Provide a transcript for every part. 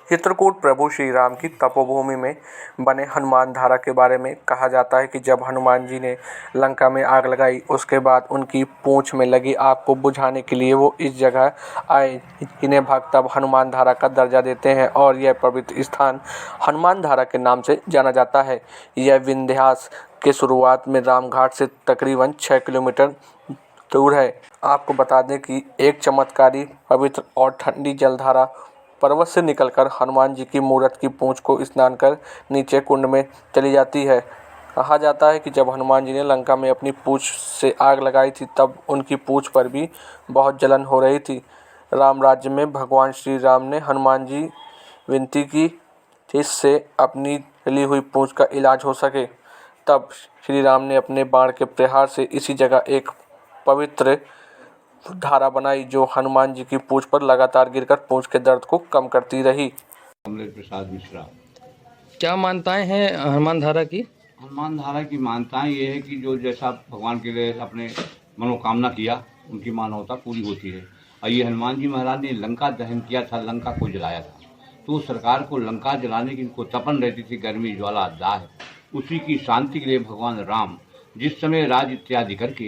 चित्रकूट प्रभु श्री राम की तपोभूमि में बने हनुमान धारा के बारे में कहा जाता है कि जब हनुमान जी ने लंका में आग लगाई, उसके बाद उनकी पूंछ में लगी आग को बुझाने के लिए वो इस जगह आए। इन्हें भक्त अब हनुमान धारा का दर्जा देते हैं और यह पवित्र स्थान हनुमान धारा के नाम से जाना जाता है। यह विंध्यास के शुरुआत में रामघाट से तकरीबन 6 किलोमीटर दूर है। आपको बता दें कि एक चमत्कारी, पवित्र और ठंडी जलधारा पर्वत से निकलकर हनुमान जी की मूरत की पूंछ को स्नान कर नीचे कुंड में चली जाती है। कहा जाता है कि जब हनुमान जी ने लंका में अपनी पूंछ से आग लगाई थी, तब उनकी पूंछ पर भी बहुत जलन हो रही थी। राम राज्य में भगवान श्री राम ने हनुमान जी विनती की जिससे अपनी जली हुई पूंछ का इलाज हो सके। तब श्री राम ने अपने बाण के प्रहार से इसी जगह एक पवित्र धारा बनाई जो हनुमान जी की पूंछ पर लगातार गिरकर पूंछ के दर्द को कम करती रही। कमलेश प्रसाद मिश्रा। क्या मान्यताएं हैं हनुमान धारा की? हनुमान धारा की मान्यताएं ये है कि जो जैसा भगवान के लिए अपने मनोकामना किया, उनकी मानवता पूरी होती है। और ये हनुमान जी महाराज ने लंका दहन किया था, लंका को जलाया था, तो सरकार को लंका जलाने की इनको तपन रहती थी, गर्मी ज्वाला दाह। उसी की शांति के लिए भगवान राम जिस समय राज इत्यादि करके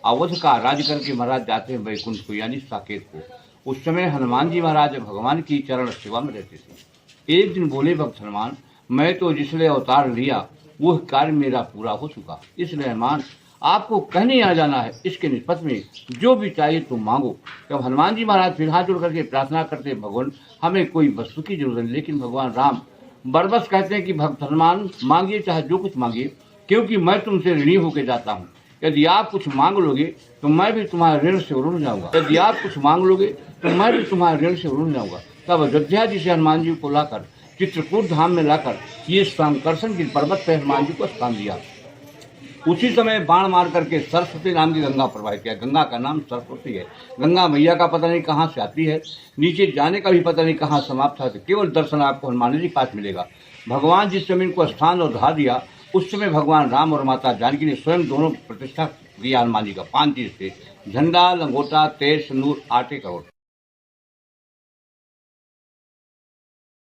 अवध का राज करके महाराज जाते हैं वैकुंठ को, यानी साकेत को, उस समय हनुमान जी महाराज भगवान की चरण सेवा में रहते थे। एक दिन बोले भक्त हनुमान, मैं तो जिसलिए अवतार लिया वह कार्य मेरा पूरा हो चुका, इसलिए हनुमान आपको कहने आ जाना है, इसके निष्पत्ति में जो भी चाहिए तुम मांगो। जब हनुमान जी महाराज फिर हाथ जोड़ करके प्रार्थना करते, भगवान हमें कोई वस्तु की जरूरत नहीं, लेकिन भगवान राम बरबस कहते हैं कि भक्त हनुमान मांगिए चाहे जो कुछ मांगिए, क्योंकि मैं तुमसे ऋणी होकर जाता हूँ। यदि आप कुछ मांग लोगे तो मैं भी तुम्हारे ऋण से उड़ जाऊंगा, यदि आप कुछ मांग लोगे तो मैं भी तुम्हारे ऋण से उड़ जाऊंगा। तब अयोध्या जी से हनुमान जी को लाकर चित्रकूट धाम में लाकर ये शंकरसन की पर्वत पर हनुमान जी को स्थान दिया। उसी समय बाण मार करके सरस्वती नाम की गंगा प्रवाहित किया। गंगा का नाम सरस्वती है। गंगा मैया का पता नहीं कहाँ से आती है, नीचे जाने का भी पता नहीं कहाँ समाप्त है, केवल दर्शन आपको हनुमान जी के पास मिलेगा। भगवान जिस समय को स्थान और धा दिया, उस समय भगवान राम और माता जानकी ने स्वयं दोनों प्रतिष्ठा दिया हनुमान जी का 5 चीज से: झंडा, लंगोटा, तेज, सिंदूर, आटे का